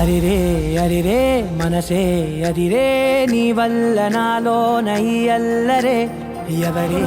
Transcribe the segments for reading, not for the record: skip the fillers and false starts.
అరిరే అరిరే మనసే అరిరే నీ వల్ల నాలో నయ్యల్లరే ఎవరే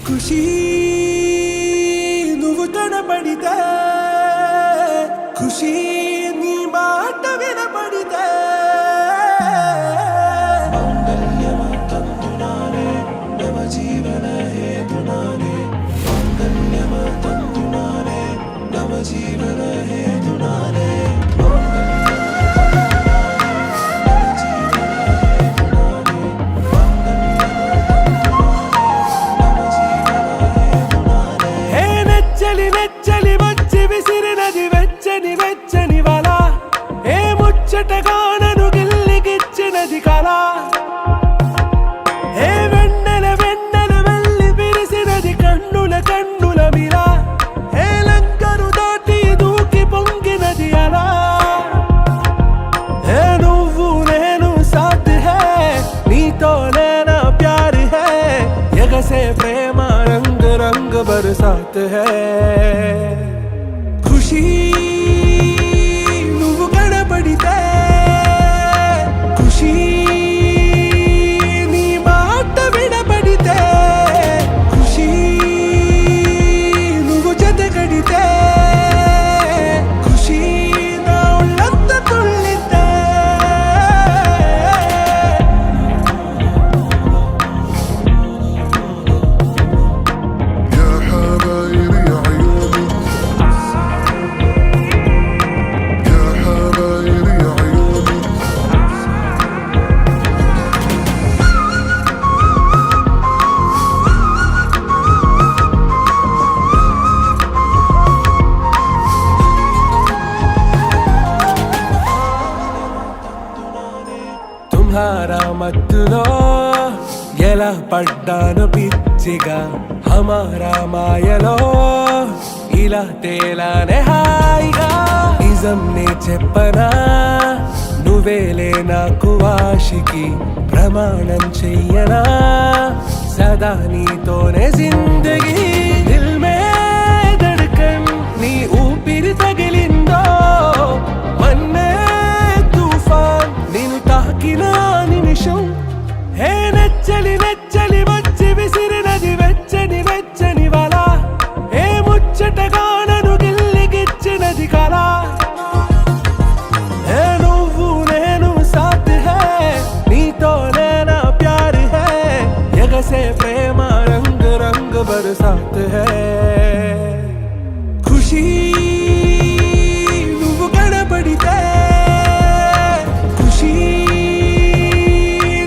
ఖుషీ నువ్వు కనబడితే ఖుషీ నీ మాట వినబడితే మంగళ్యమతంతునానే నవ జీవన హేతునానే మంగళ్యమతంతునానే నవ జీవన హేతునానే ముచ్చటగానను గిల్లిగిచ్చినది కళ ఏ వెన్నెల వెన్నెల వెళ్ళి విరిసినది కన్నుల కన్నుల మిల ఏ లంకను దాటి దూకి పొంగినది అలా ఏ నువ్వు నేను సాథ్ హై నీతో నేనా ప్యార్ హై ఎగసే ప్రేమ రంగ్ రంగ్ బరసాత్ హై ఖుషీ ఖుషీ నీ మాట వినబడితే ఖుషీ నువ్వు జతగడితే ఖుషీ నా ఒళ్ళంత తుళ్ళితే يا حبايبي عيوني ఎలా పడ్డాను పిచ్చిగా హమారా మాయలో ఇలా తేలానే హాయిగా నిజం నే చెప్పనా నువ్వేలే నాకు ఆశికి ప్రమాణం చెయ్యనా సదా నీతోనే జిందగీ దిల్ మే ధడ్కన్ నీ ఊపిరి తగిలిందో మన్నే తుఫాన్ నేను తాకిన నిమిషం హే నెచ్చలి నెచ్చలి వచ్చి విసిరినది వెచ్చని వెచ్చని వల ఏ ముచ్చటగా నన్ను గిల్లిగిచ్చినది కళ ఏ నువ్వు నేను సాథ్ హై నీతోనే నా ప్యార్ హై ఎగసే ప్రేమ రంగ్ రంగ్ బరసాత్ హై ఖుషీ నువ్వు కనబడితే ఖుషీ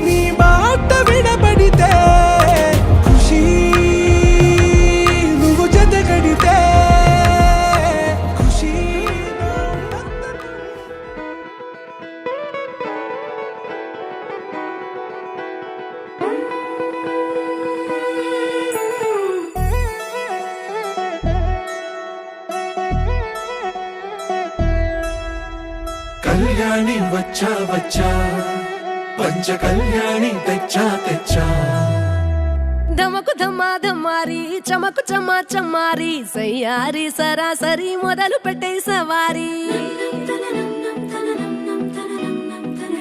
నీ మాట వినబడితే ఖుషీ నువ్వు జతగడితే ఖుషీ కళ్యాణి వచ్చా వచ్చా పంచ కళ్యాణి తెచ్చా తెచ్చా ధమకు ధమ్మా ధమ్మారి చమకు చమ్మా చమ్మారి సయ్యారి సరాసరి మొదలు పెట్టే సవారి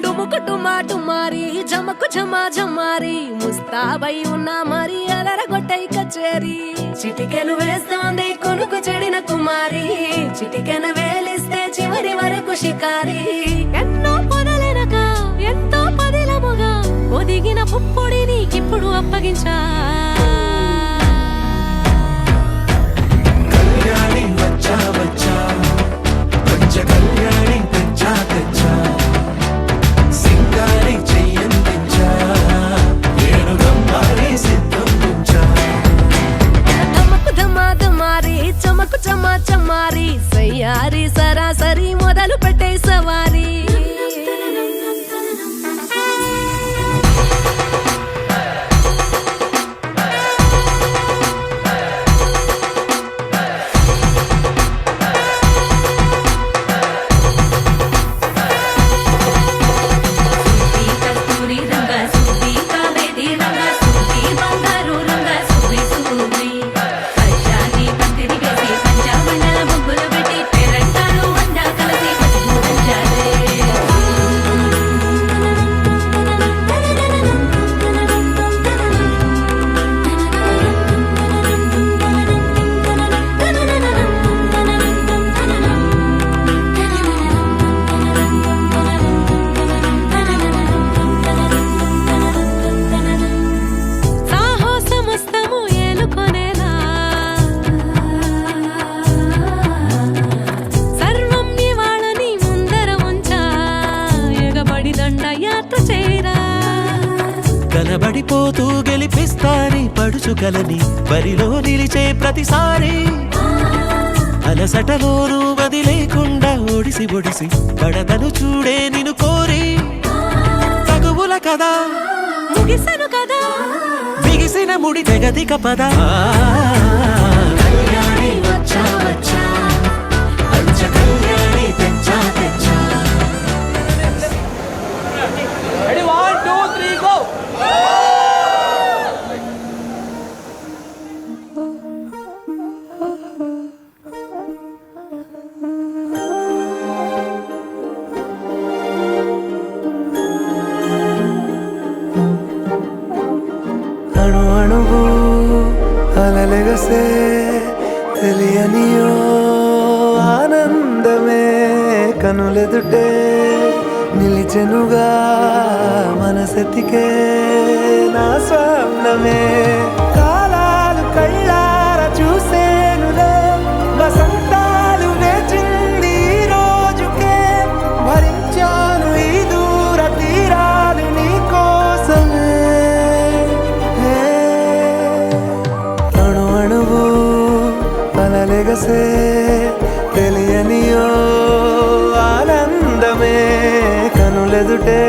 డుముకు డుమా డుమారి జమకు ఝమా ఝమారి ముస్తాబై ఉన్నా మరి అదరగొట్టై కచేరి చిటికెలు వేస్తోంది కొనుకు చెడిన కుమారి చిటికెన వేలిస్తే చివరి వరకు షికారి ఎన్నో పొదలెనక ఎంతో పదిలముగా ఒదిగిన పుప్పొడి నీకిప్పుడు అప్పగించా కళ్యాణి వచ్చా వచ్చా పంచ కళ్యాణి తెచ్చా తెచ్చా సింగారి చెయ్యందించా ఏడు గమ్మారి సిద్ధందించా ధమకు ధమ్మా ధమ్మారి చమకు చమ్మా చమ్మారి సయ్యారి సరాసరి మొదలు పెట్టే సవారి కనబడిపోతూ గెలిపిస్తాని పడుచుకలని బరిలో నిలిచే ప్రతిసారి అలసటలోనూ వదిలేకుండా ఒడిసి ఒడిసి పడతను చూడే నిన్ను కోరి తగువుల కదా ముగిసను కదా బిగిసిన ముడి తెగదిక పద కళ్యాణి వచ్చా వచ్చా పంచ కళ్యాణి తెచ్చా తెచ్చా అణు అణువు అలలెగసే తెలియనియో ఆనందమే కనులెదుటే నిలిచెనుగా మనసెతికే నా స్వప్నమే కాలాలు కళ్ళార చూసేనులే వసంతాలు వేచింది ఈ రోజుకే భరించాను ఈ దూర తీరాలు నీ కోసమే అణు అణువు అలలెగసే తెలియనియో ఆనందమే కనుల కనులెదుటే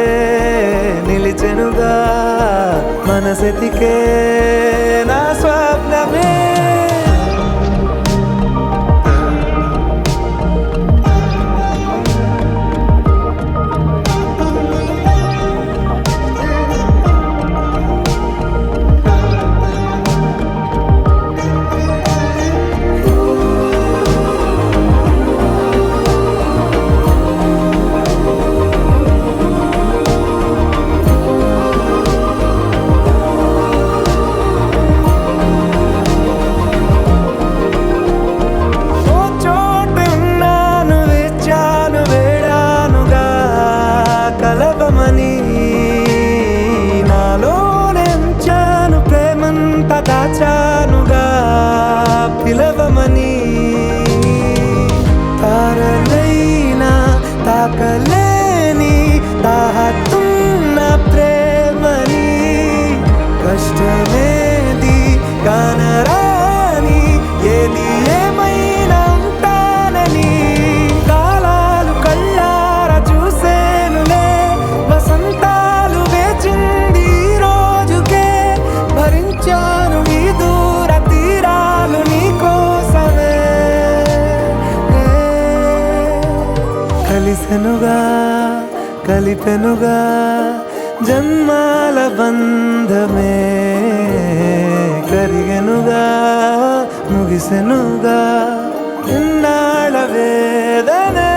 నిలిచెనుగా మనసెతికే నా స్వప్నమే దాచానుగా పిలవమని తారలైనా తాకలేని తాహతున్న ప్రేమని కష్టమేది కానరాని ఏది ఏమైనా ఉంటానని కాలాలు కళ్ళార చూసేనులే వసంతాలు వేచింది ఈ రోజుకే భరించాను ఈ దూర తీరాలు నీ కోసమే కలిసెనుగా కలిపెనుగా జన్మాల బంధమే కరిగెనుగా ముగిసెనుగా ఇన్నాళ్ళ వేదనే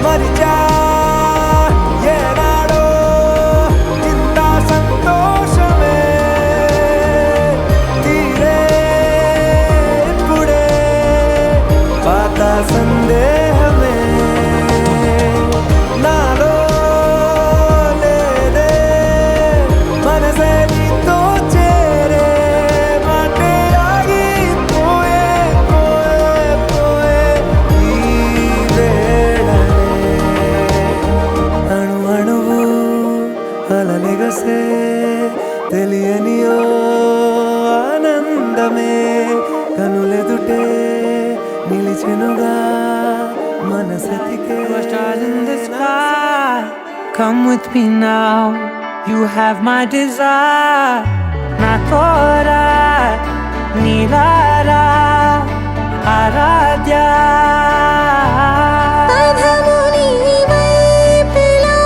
మరిచా ఏనాడో ఇంత సంతోషమే తీరే ఇప్పుడే పాత సందేహమే నాలో లేదే మనసే నీతో చేరే మాటే ఆగిపోయే పోయే పోయే ఈ వేళనే అణు అణువు అలలెగసే తెలియని ఓ ఆనందమే కనులెదుటే నిలిచెనుగా మనసతికే Stars in the sky, come with me now. You have my desire. Na tora, nilara, aradya. పదము నీవైపులా,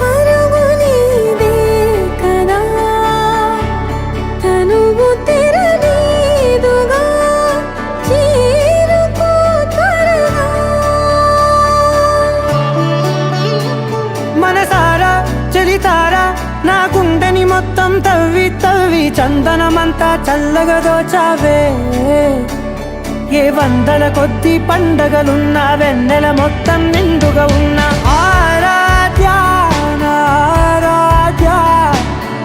పరుగు నీదే కదా, తనువు తెరనీదుగా, చేరుకో త్వరగా. మనసారా చలితారా నా గుండెని మొత్తం తవ్వి తవ్వి చందనమంతా చల్లగా దోచావే ఏ వందల కొద్ది పండగలున్నా వెన్నెల మొత్తం నిండుగా ఉన్న ఆరాధ్య నా ఆరాధ్య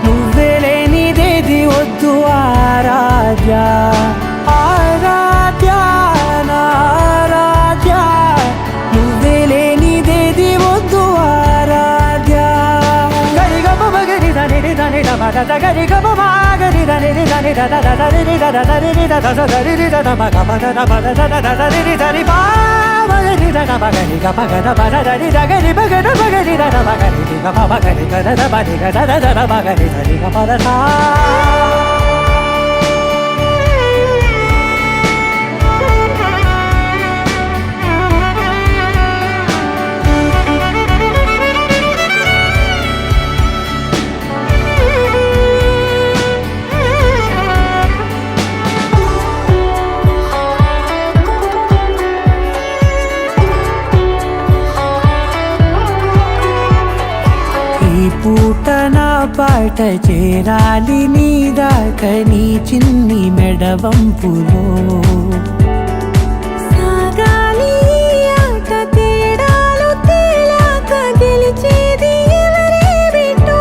నువ్వే లేనిదేది వద్దు ఆరాధ్య ఆరాధ్య నా ఆరాధ్య నువ్వే లేనిదేది వద్దు ఆరాధ్య గరిగమ మగరి దని దని దమ దద గరిగమ మగరి దని దని దద దద రి దద దని దద దరి రి దద మగ మగ దమ దద దద రి దని బా మగరి దద మగరి గ మగ దమ దరి దగరి మగ మగరి దద మగరి గ మగరి గ దద మగరి గ దద దద మగరి దరి గ మద సా ఈ పూట నా పాట చేరాలి నీ దాకా నీ చిన్ని మెడవంపులో సాగాలి ఈ ఆట తేడాలు తేలాక గెలిచేది ఎవరేమిటో.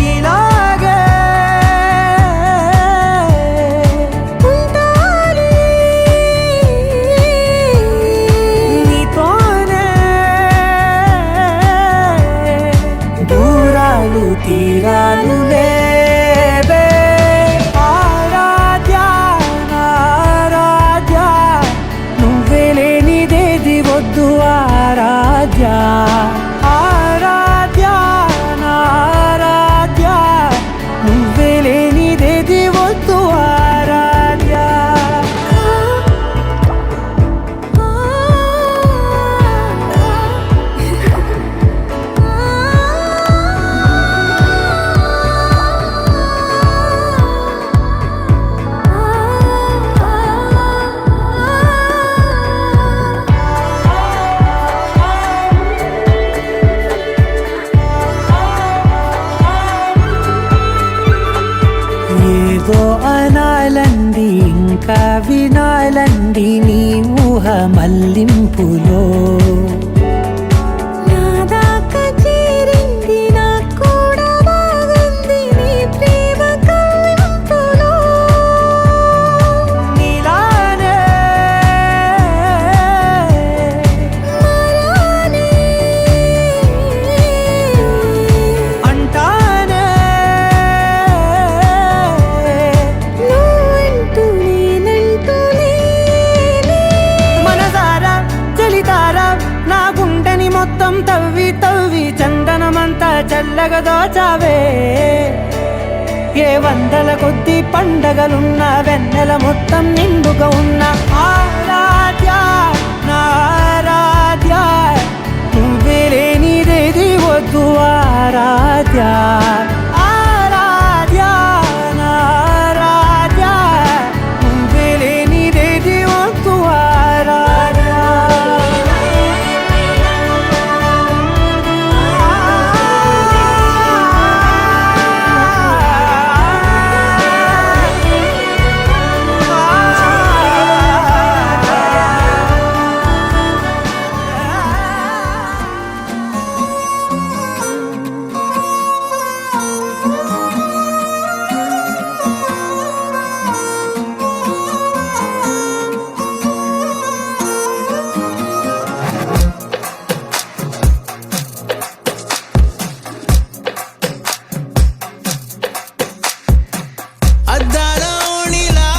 ఇలాగే ఉంటాలి నీతోనే దూరాలు తీరాలు లేవే ఆరాధ్య నా ఉంది నీ ఊహ మల్లింపులో నా దాకా చేరింది నాకు కూడా బాగుంది నీ ప్రేమ కవింపులో నీలానే మరానే అంటానే నువ్వంటూ నేనంటూ లేనే మనసారా చలితారా నా గుండెని మొత్తం తవ్వి తవ్వి చందనమంతా చల్లగా దోచావే ఏ వందల కొద్ది పండగలున్న వెన్నెల మొత్తం నిండుగా ఉన్న ఆరాధ్య నా ఆరాధ్య నువ్వే లేనిదేది వద్దు ఆరాధ్య ఆరాధ్య నా ఆరాధ్య నువ్వే లేనిదేది వద్దు అద్దాల ఓణిలా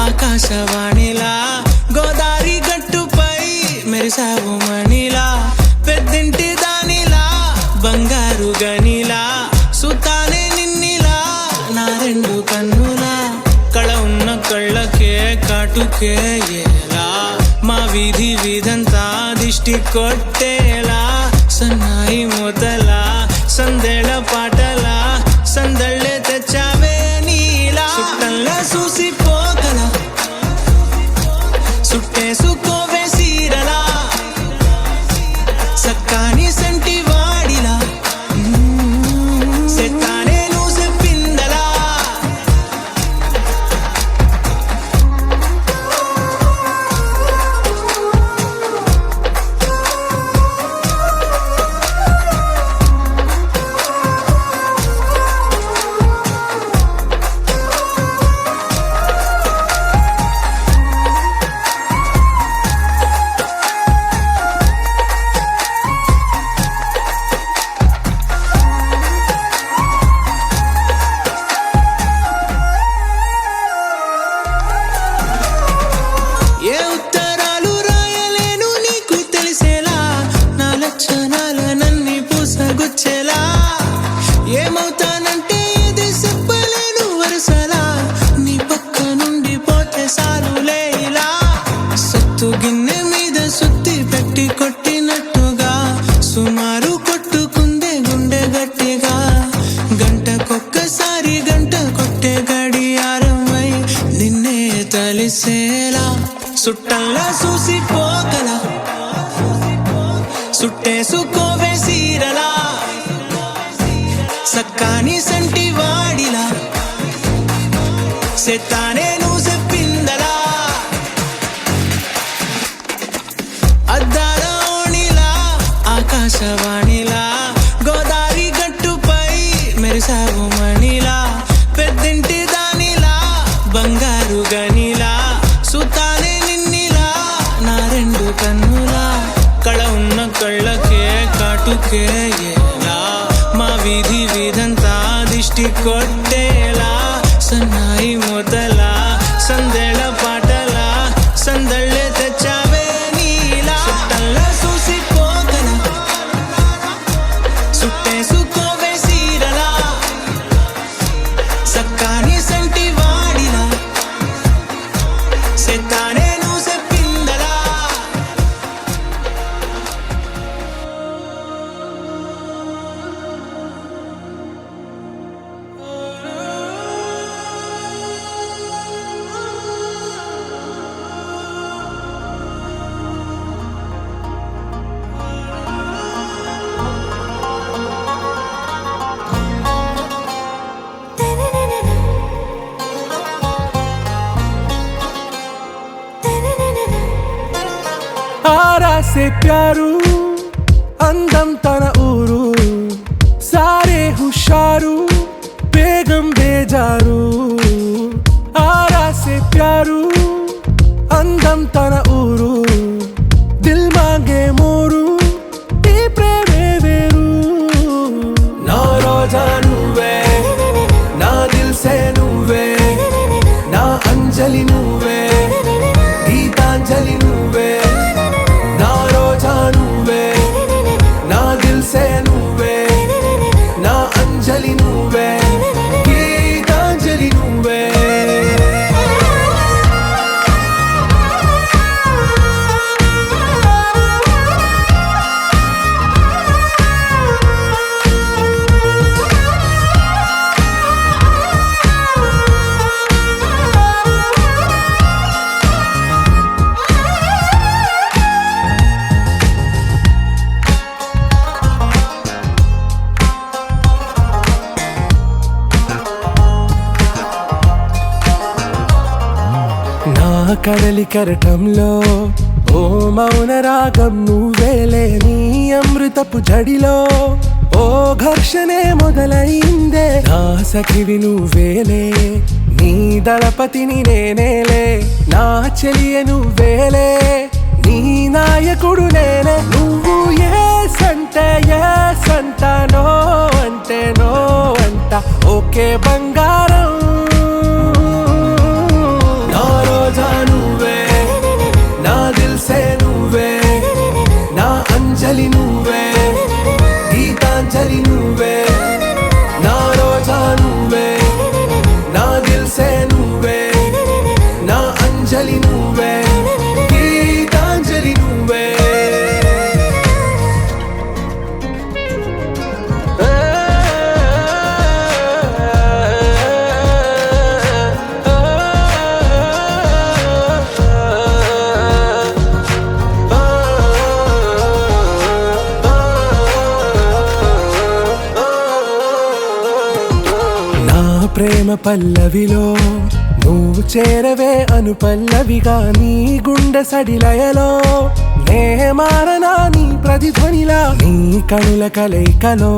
ఆకాశవాణిలా గోదారి గట్టుపై మెరిసావు మణిలా పెద్దింటి దానిలా బంగారు గనిలా సుతానే నిన్నిలా నా రెండు కన్నులా కళ ఉన్న కళ్ళకే కాటుకే ఏలా మా వీధి వీధంతా దిష్టి కొట్టేలా సన్నాయి మూతలా సందేళ పాటలా సందళ్ళే తెచ్చావే నీలా సుట్టంలా చూసిపోగల సుట్టేసుకోవే సీరలా సక్కాని సంటి వాడిలా సెత్తానే నువ్వు చెప్పిందలా ఏ ఉత్తరాలు రాయలేను నీకు తెలిసేలా నా లక్షణాలనన్నీ పూసగుచ్చేలా ఏమవుతానంటే ఇది చెప్పలేను వరుసలా నీ పక్క నుండి పోతే సారులే ఇలా సత్తు గిన్నె మీద సుత్తి పెట్టి కొట్టినట్టుగా సుమారు కొట్టుకుందే గుండె గట్టిగా గంటకొక్కసారి గంట కొట్టే గడియారమై నిన్నే తలిసేలా సుట్టంలా చూసిపోగల సుట్టేసుకోవే సీరలా సక్కాని సంటి వాడిలా సెత్తానే నువ్వు చెప్పిందలా అద్దాల ఓణిలా ఆకాశవాణిలా గోదారి గట్టుపై మెరిసావు మణిలా పెద్దింటి దానిలా బంగారు గనిలా సుతానే నిన్నిలా నా రెండు కన్నులా కళ ఉన్న కళ్ళకే కాటుకే ఏలా మా వీధి వీధంతా దిష్టి కొట్టేలా సన్నాయి మూతలా సందేళ పాటలా సందళ్ళే తెచ్చావే నీలా సుట్టంలా చూసిపోగల సుట్టేసుకోవే సీరలా సక్కాని సంటి వాడిలా సెత్తానే నువ్వు చెప్పిందలా తనననన से प्यारू అందం తన ఊరు సారే హుషారు బేగం బేజారు ఆరా సే ప్యారు అందం తన ఊరు దిల్ మాంగే మోరు ఈ ప్రేమే వేరు నా రోజా నువ్వే నా దిల్ సే నువ్వే నా అంజలి నువ్వే గీతాంజలి నువ్వే నా రోజా నువ్వే నా దిల్ సే నువ్వే నా అంజలి నువ్వే గీతాంజలి నువ్వే నా కడలి కరటంలో ఓ మౌన రాగం నువ్వేలే నీ అమృతపు జడిలో ఓ ఘర్షణే మొదలైందే నా సఖివి నువ్వేలే నీ దళపతిని నేనేలే నా చెలియ నువ్వేలే నీ నాయకుడు నేనే నువ్వు ఏ సంట నో అంటే నో అంట ఓకే బంగారం నా రోజా నువ్వే నా దిల్ సే నువ్వే నా అంజలి నువ్వే గీతాంజలి నువ్వే నా రోజా నువ్వే నా దిల్ సే నువ్వే నా అంజలి నువ్వే గీతాంజలి నువ్వే ప్రేమ పల్లవిలో నువ్వు చేరవే అను పల్లవిగా నీ గుండె సడిలయలో నే మారనా నీ ప్రతిధ్వనిలా నీ కనుల కలయికలో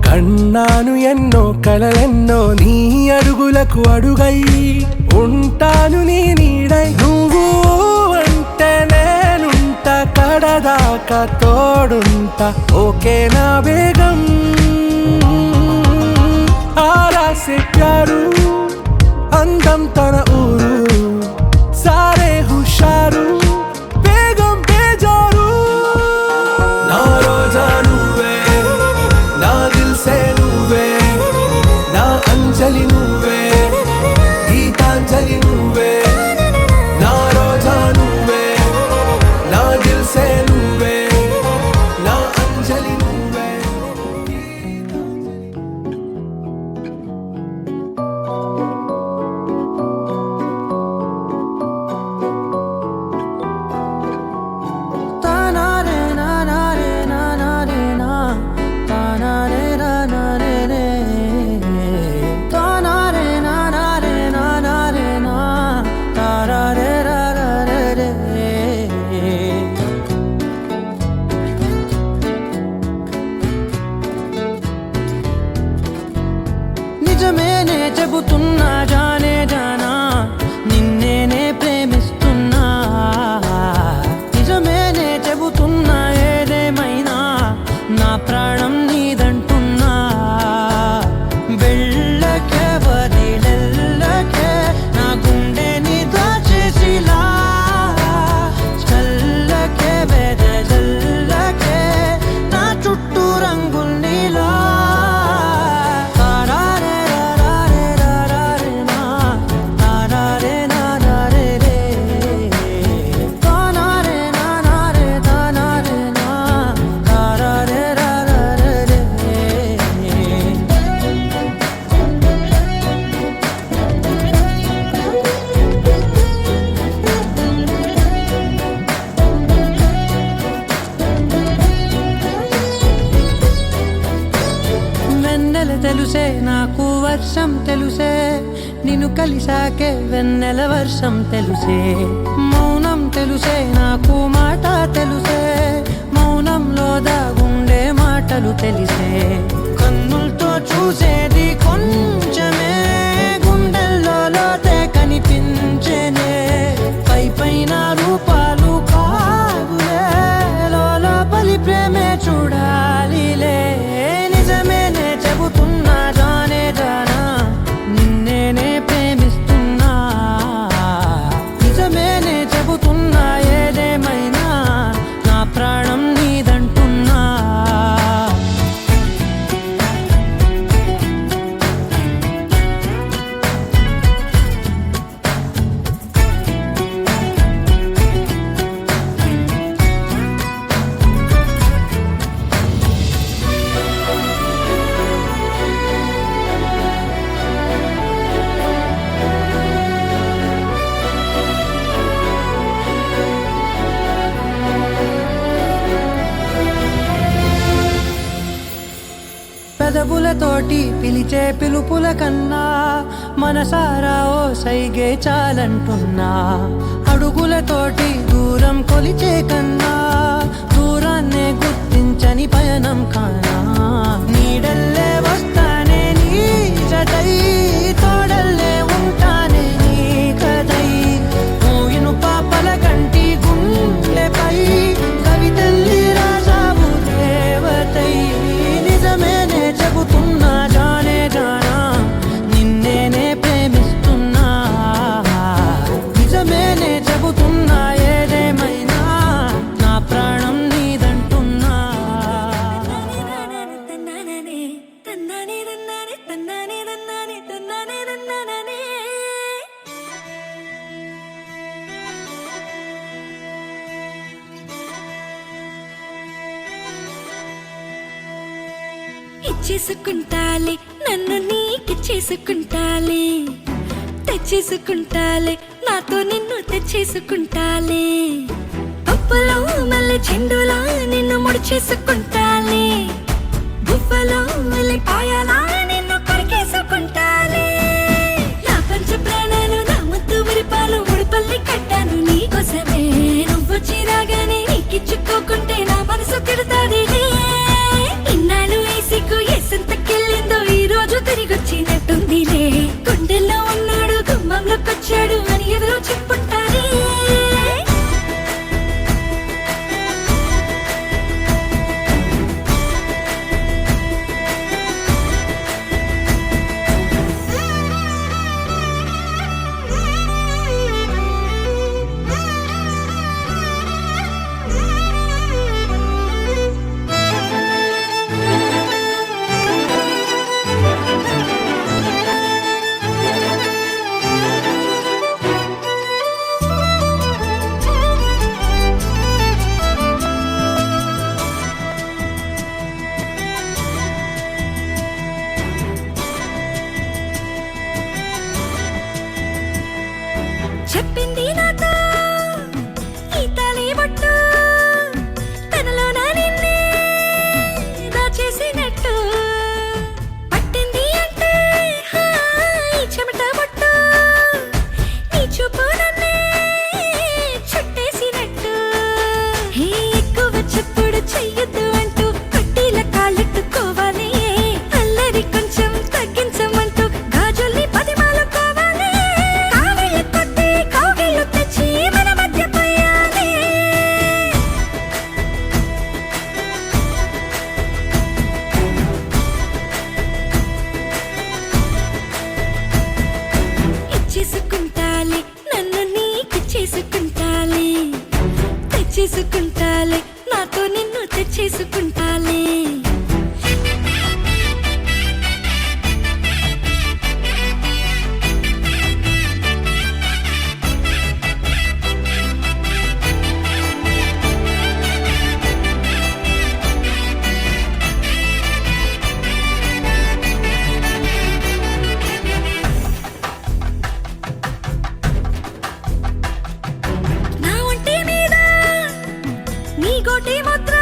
కన్నాను ఎన్నో కలలెన్నో నీ అడుగులకు అడుగై ఉంటాను నీ నీడై నువ్వు అంటే నేనుంట కడదాకా తోడుంట ఓకే నా బేగం ఆరా సే ప్యారు అందం తన ఊరు సారే హుషారు బేగం బేజారు నా రోజా నువ్వే నా దిల్ సే నువ్వే నా అంజలి నువ్వే గీతాంజలి నువ్వే నా రోజా నువ్వే నా దిల్ సే నువ్వే నా అంజలి నువ్వే నిజమేనే చెబుతున్నా జానే జానా నిన్నేనే ప్రేమిస్తున్నా నిజమేనే చెబుతున్నా ఏదేమైనా నా ప్రాణం నీదంటున్నా వెళ్ళకే వదిలెళ్ళకే నా గుండెని దాచేసిలా చల్లకే వెదజల్లకే నా చుట్టూ రంగులు నీలా తెలుసే నాకు వర్షం తెలుసే నిన్ను కలిసాకే వెన్నెల వర్షం తెలుసే మౌనం తెలుసే నాకు మాట తెలుసే దాగుండే మాటలు తెలిసే కన్నులతో చూసేది కొంచెమే గుండెల్లో లోతే కనిపించేనే పై పైన రూపాలు కావులే లోపలి ప్రేమే చూడాలిలే నిజమేనే చెబుతున్నా జానే జానా నిన్నేనే ప్రేమిస్తున్నా నిజమేనే చెబుతున్నా ఏదేమైనా నా ప్రాణం నీదంటున్నా పెదవులతోటి పిలిచే పిలుపుల కన్నా మనసారా ఓ సైగే చాలంటున్నా అడుగులతోటి దూరం కొలిచే కన్నా దూరాన్నే గుర్తించని పయనం కానా నీడల్లే వస్తానే నీ జతై తోడల్లే ఉంటానే నీ కదై మూయిను పాపల కంటి గుండెపై కవితల్లి రాజావు దేవతై నిజమేనే చెబుతున్నా జానే జానా నిన్నేనే ప్రేమిస్తున్నా నిజమేనే చెబుతున్నా ఏదేమైనా నా ప్రాణం నీదంటున్నా ఇచ్చేసుకుంటాలే నన్ను నీకిచ్చేసుకుంటాలే తెచ్చేసుకుంటాలే నాతో నిన్ను తెచ్చేసుకుంటాలే పప్పులో మళ్ళీ చెండులా నిన్ను ముడిచేసుకుంటాలే గువ్వలో మళ్ళీ పాయలా నిన్ను కొరికేసుకుంటాలే నా పంచ ప్రాణాలు నా ముద్దు విరిపాలు ముడిపల్లి కట్టాను నీకోసమే నువ్వు చిరాగానే నీకిచ్చుకోకుంటే నా మనసు తిడతాది ఇన్నాళ్ళు వేసికు ఎసంతకెళ్ళిందో ఈ రోజు తిరిగొచ్చినట్టుందిలే గుండెల్లో ఉన్నాడు గుమ్మంలోకొచ్చాడు అని ఎదురు చెప్పుంటారే చెప్పింది నాతో ఈ తాళి బొట్టు తనలో నా నిన్నే దాచేసినట్టు పట్టింది అంటే ఈ చెమట బొట్టు నీ చూపు నన్నే చుట్టేసినట్టు ఎక్కువ చెప్పుడు చెయ్యొద్దు అంటూ పట్టీల కాళ్ళెట్టుకోవాలి అల్లరి కొంచెం తగ్గించమంటూ గాజుల్ని పదిమాలుకోవాలి కౌగిళ్ళు తెచ్చి మన మధ్య పోయాలి ఇచ్చేసుకుంటాలే నన్ను నీకిచ్చేసుకుంటాలే తెచ్చేసుకుంటాలే నాతో నిన్ను తెచ్చేసుకుంటాలే నా ఒంటి మీద నీ గోటి ముద్ర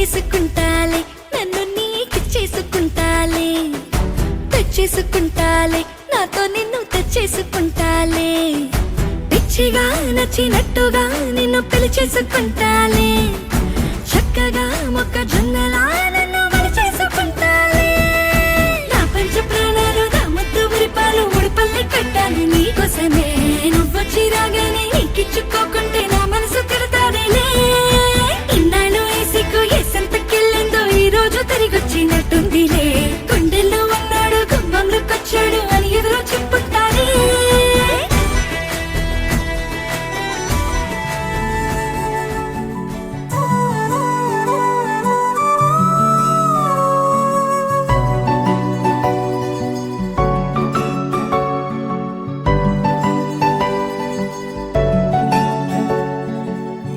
చేసుకుంటాలే నన్ను నీకు చేసుకుంటాలే తెచ్చేసుకుంటాలే నాతో నిన్ను తెచ్చేసుకుంటాలే పిచ్చిగా నచ్చినట్టుగా నిన్ను పెళ్లి చేసుకుంటాలే చక్కగా మొక్కజొన్నలా నన్ను వడి చేసుకుంటాలే నా పంచ ప్రాణాలు నా ముద్దు ఉరిపాలు ఉడిపల్లి కట్టాలి నీకోసమే నువ్వొచ్చి రాగానే నీకిచ్చుకోకుంటే నా మనసు తిడతాదేలే ఇన్నాళ్ళు ఏసికు ఏసంతకెళ్ళిందో ఈ రోజు తిరిగొచ్చినట్టుందిలే గుండెల్లో ఉన్నాడు గుమ్మంలోకొచ్చాడు అని ఎదురు చెప్పుంటారే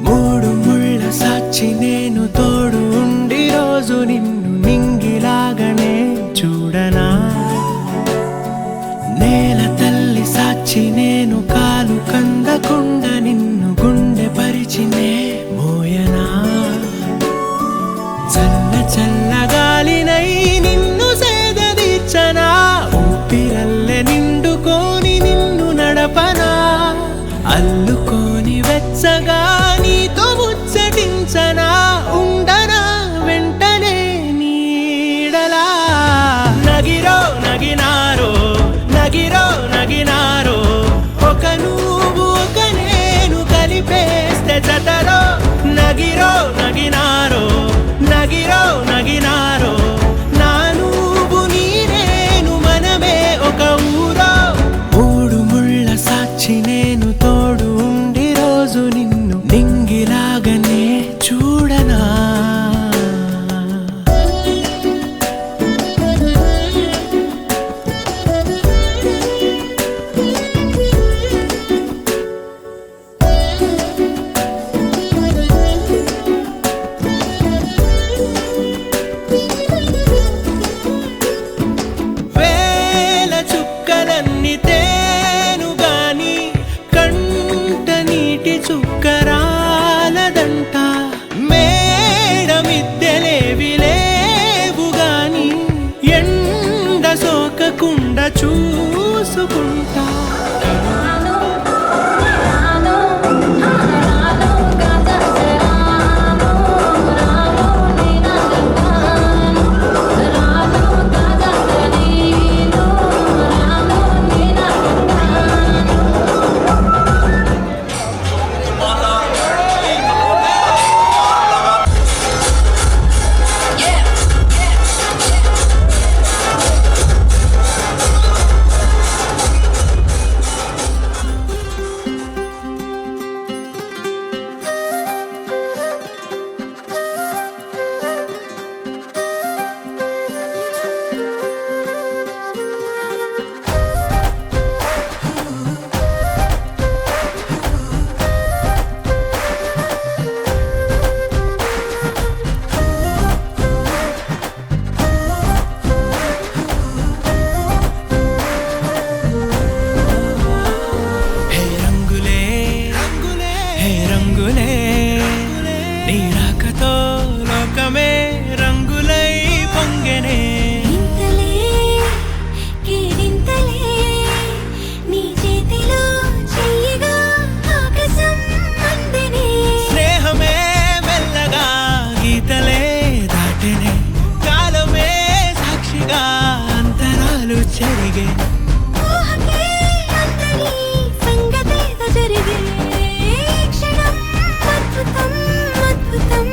మూడు ముళ్ళ సాక్షి నేను తోడు ఉండి రోజు నిన్ను నింగిలాగనే చూడనా నేల తల్లి సాక్షి నేను కాలు కందకుండా నిన్ను గుండె పరిచినే మోయనా చల్ల చల్లగాలినై నిన్ను సేదదీర్చనా ఊపిరల్లె నిండుకొని నిన్ను నడపనా అల్లుకొని వెచ్చగా నీతో ముచ్చటించనా ఉండనా వెంటనే నీడలా నగిరో నగినారో నగిరో నగినారో ఒక నువ్వు ఒక నేను కలిపేస్తే జతలో నగిరో నగినారో నగిరో నగినారో నా నువ్వు నీ నేను మనమే ఒక ఊరో మూడు ముళ్ళ సాక్షి నేను తోడు ఉండి రోజు నిన్ను నింగిలాగనే చూడనా వేల చుక్కలన్నీ తేను గాని కంట నీటి చుక్కరాలదంట మేడ మిద్దెలేవి లేవు గాని ఎండ సోకకుండా చూసుకుంటా హే రంగులే హే రంగులే నీ రాకతో లోకమే రంగులై పొంగెనే ఇంతలే కేరింతలే నీ చేతిలో చెయ్యగా ఆకాశం అందనే స్నేహమే మెల్లగా గీతలే దాటెనే కాలమే సాక్షిగా అంతరాలు చెరిగే ఊహకే అంతని సంగతేదో జరిగే క్షణం అద్భుతం అద్భుతం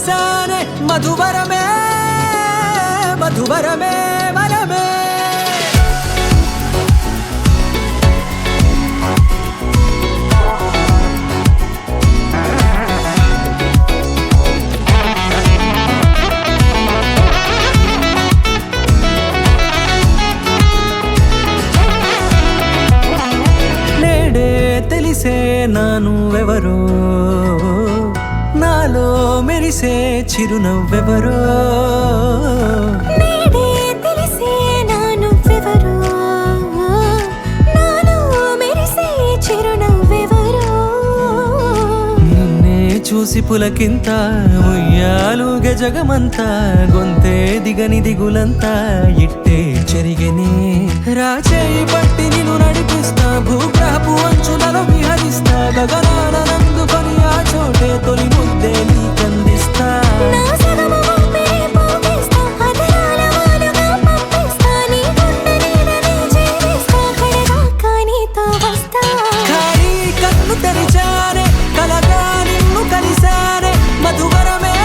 కలిసానే మధువరమే మధువరమే వరమే నేడే తెలిసే నానువెవరో నాలో మెరిసే చిరునవ్వెవరో నేడే తెలిసే నానువ్వెవరో నాలో మెరిసే చిరునవ్వెవరో నిన్నే చూసి పులకింత ఉయ్యాలుగ జగమంతా గొంతే దిగని దిగులంతా ఇట్టే చెరిగనే రాచేయి పట్టి నిన్ను నడిపిస్తా భూగ్రహపు అంచులలో విహరిస్తా గగనాన నందుకొని ఆ చోటే తొలి ముద్దే నీకందిస్తా నా సగము ఊపిరి పోగేస్తా అదరాల వాలుగా పంపిస్తా నీ గుండె నీడనే చేరేస్తా కడదాకా నీతో వస్తా ఖాళీ కన్ను తెరిచానే కలగా నిన్ను కలిసానే మధువరమే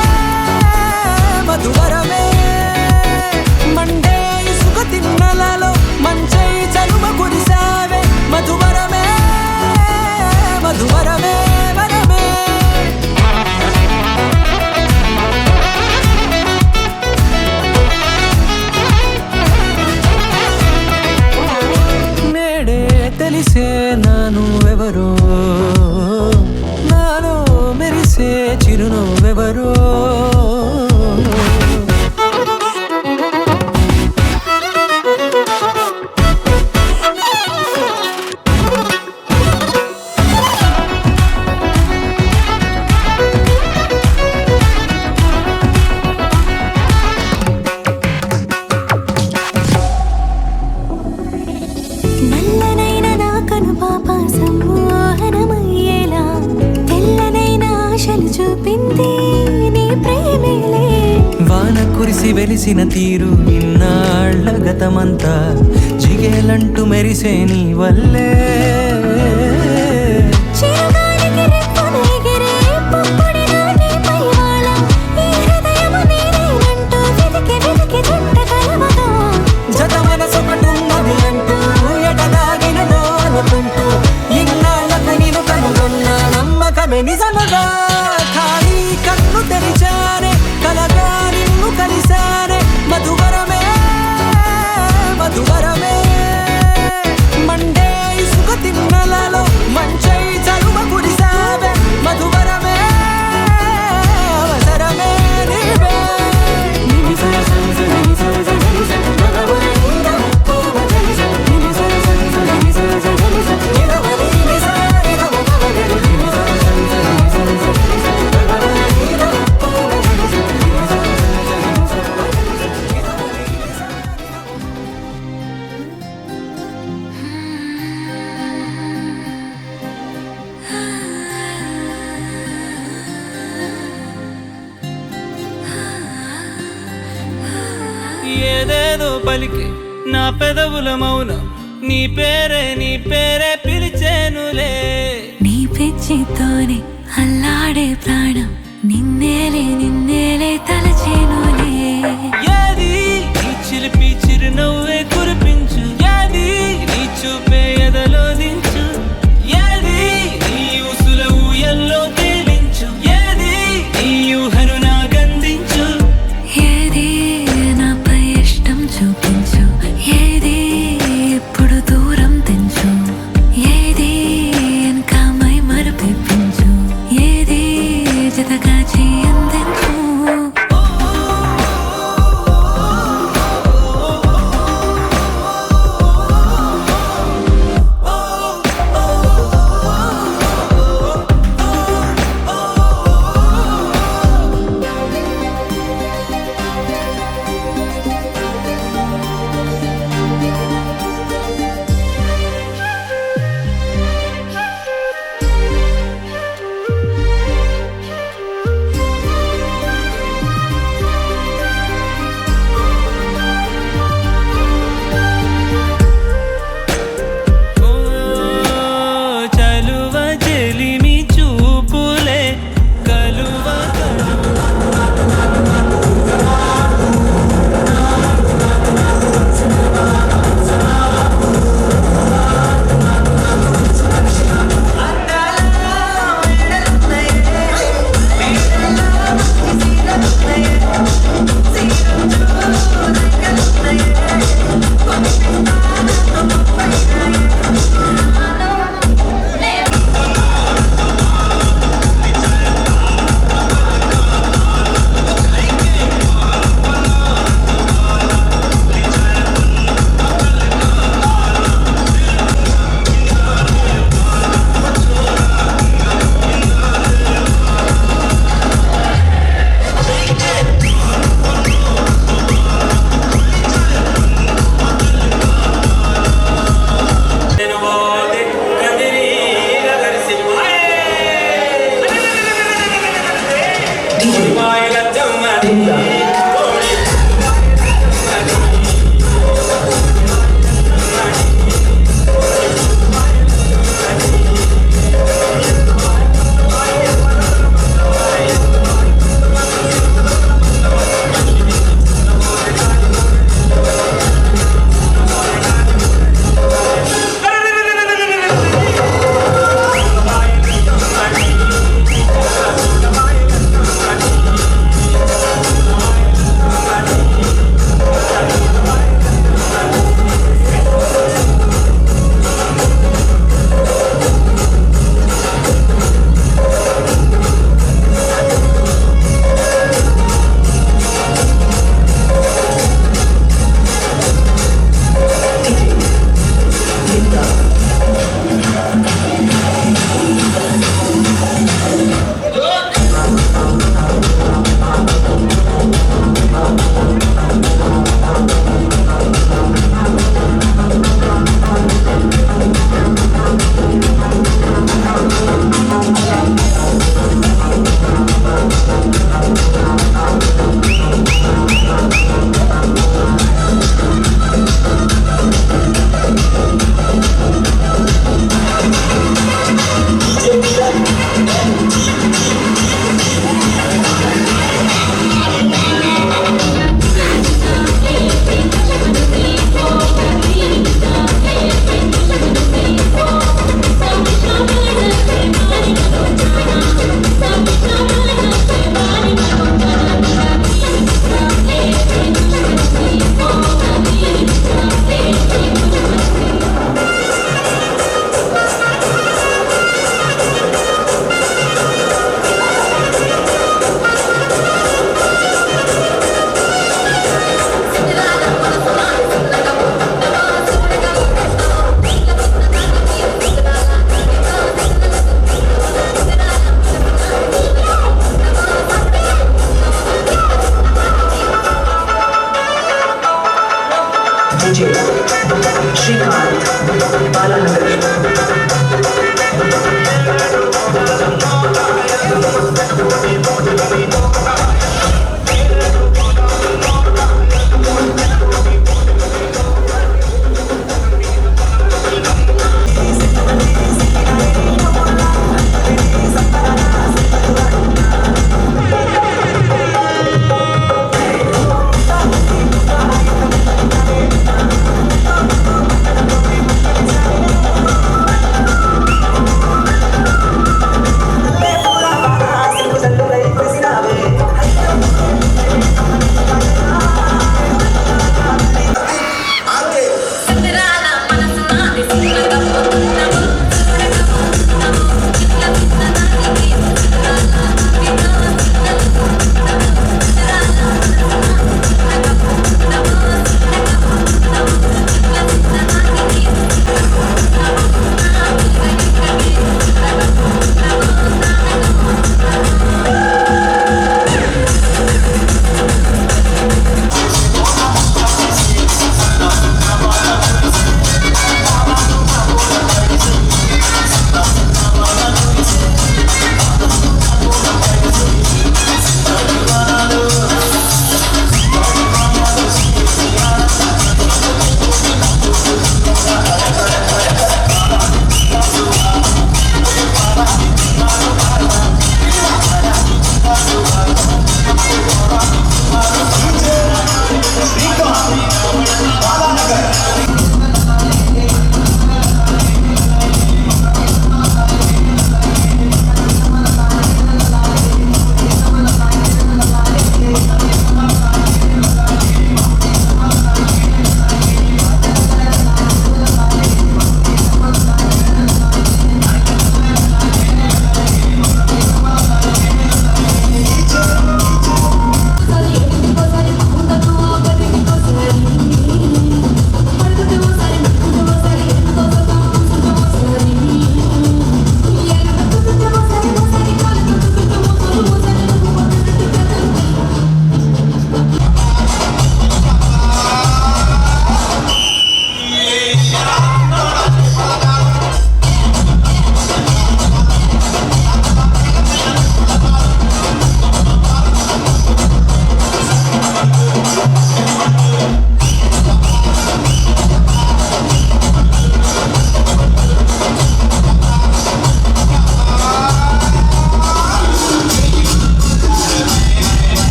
మధువరమే మండే ఇసుక తిన్నలలో మంచై చలువ కురిసావే మధువరమే మధువరమే వరమే నేడే తెలిసే నానువెవరో నాలో మెరిసే చిరునవ్వెవరో నల్లనైన నా కనుపాప సమ్మోహనమయ్యేలా తెల్లనైన ఆశలు చూపింది నీ ప్రేమేలే వాన కురిసి వెలిసిన తీరు ఇన్నాళ్ళ గతమంతా జిగేలంటూ మెరిసే నీ వల్లే చిరుగాలికి రెప్పను ఎగిరే పుప్పొడిన నీపై వాళ ఈ హృదయము నీదేనంటూ వెతికి వెతికి జంట కలవగా జత మనసొకటున్నది అంటూ ఎటదాగినదో అనుకుంటూ ఇన్నాళ్ళకు నేను కనుగొన్న నమ్మకమే నిజముగా ఖాళీ కన్ను తెరిచానే కలగా నిన్ను కలిసానే మధువరమే మధువరమే మండే ఇసుక తిన్నలలో మంచై చలువ కురిసావే మధువరమే అవసరమే నీవే ఏదేదో పలికి నా పెదవుల మౌనం నీ పేరే పిలిచేనులే నీ పిచ్చితోనే అల్లాడే ప్రాణం నిన్నేలే తలచేనులే ఏది నీ చిలిపి చిరునవ్వే కురిపించు ఏది నీ చూపే ఎదలో దించు ఏది నీ ఊసుల ఊయల్లో తేలించు ఏది నీ ఊహను నాగందించు ఏది నాపై ఇష్టం చూపించు ఏది ఇప్పుడు దూరం తెంచు ఏది ఇంకా మై మరపించు ఏది జతగా చేయందించు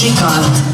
Shrikant.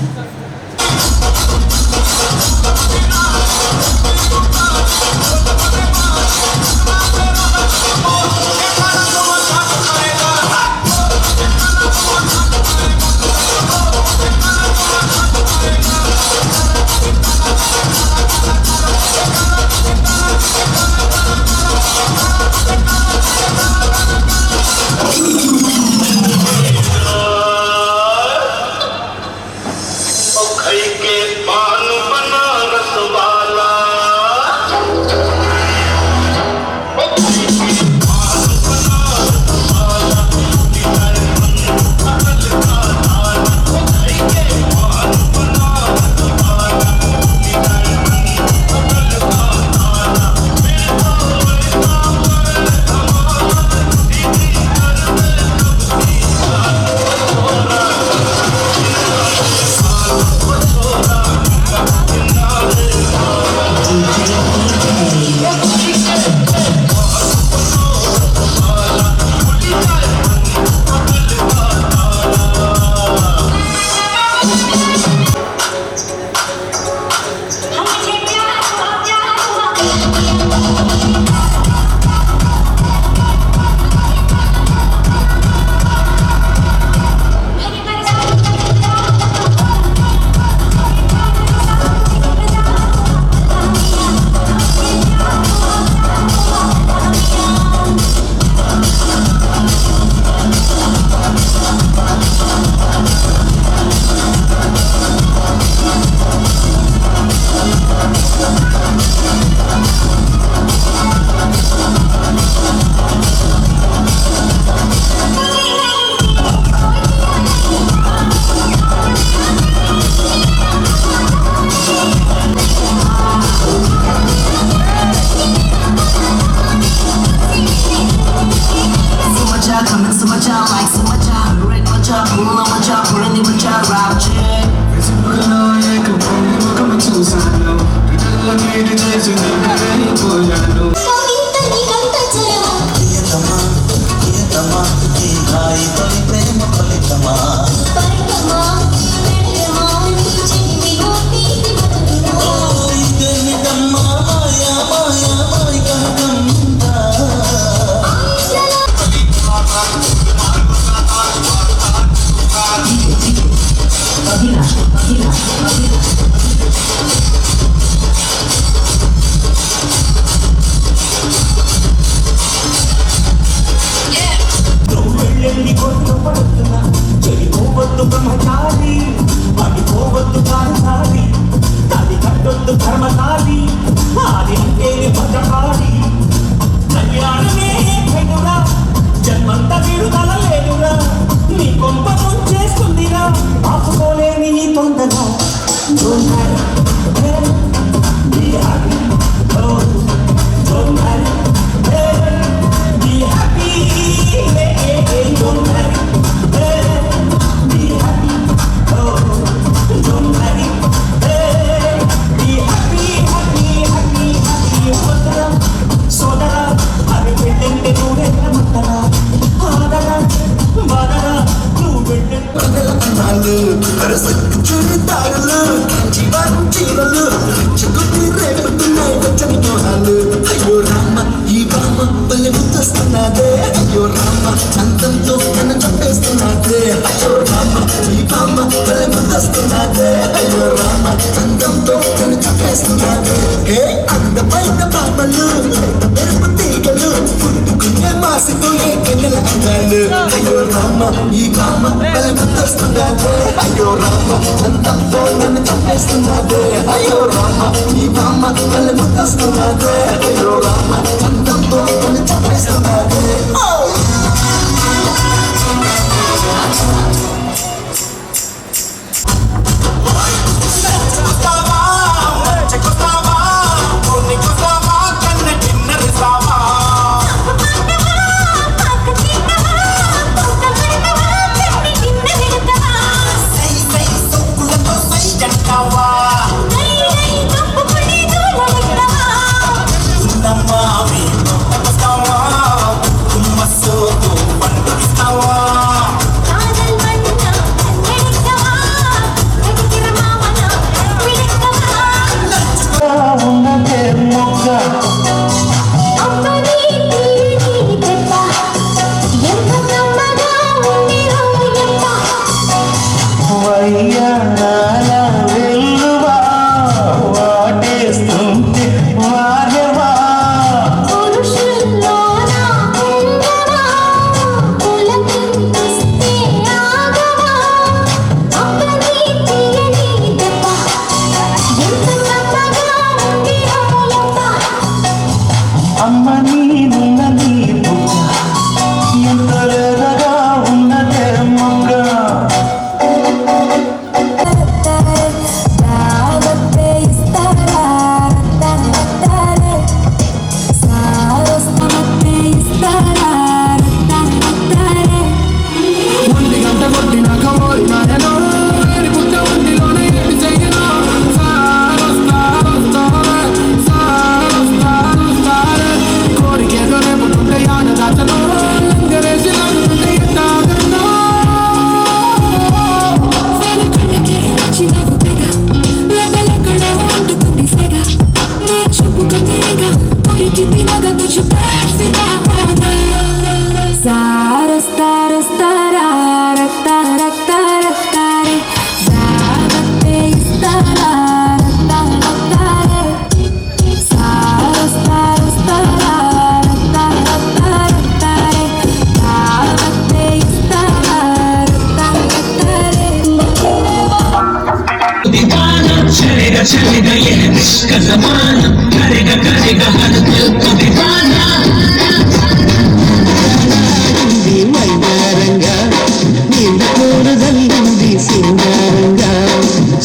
Namavi, Namaskawa.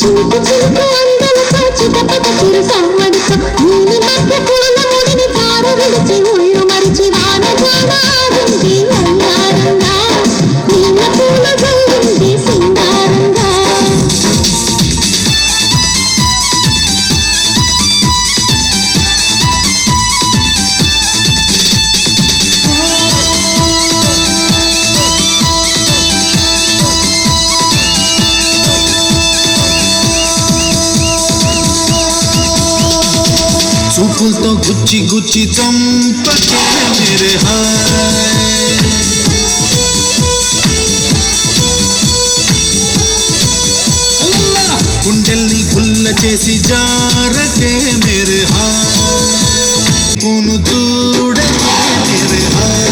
చూపు చూపు అందలతో చిటపట చిరు సవ్వడితో నీలి మధ్య పూల ముడిని తార విడిచి ఒళ్ళు మరిచి వాన జానాడింది అల్లారంగా నీల పూల జల్లింది సింగారంగా చూపులతో గుచ్చి గుచ్చి చంపకే మేరే హాయ్ గుండెల్ని గుల్ల చేసి జారకే మేరే హాయ్ పూను చూడకే మేరే హాయ్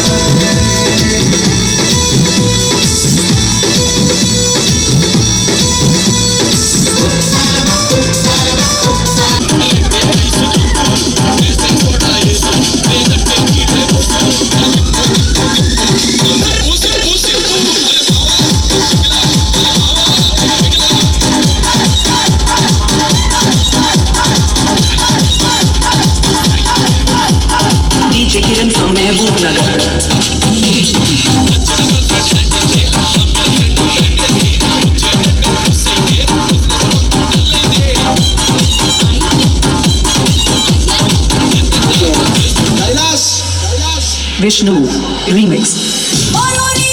DJ Kiran from Mehboob Nagar. Vishnu remix.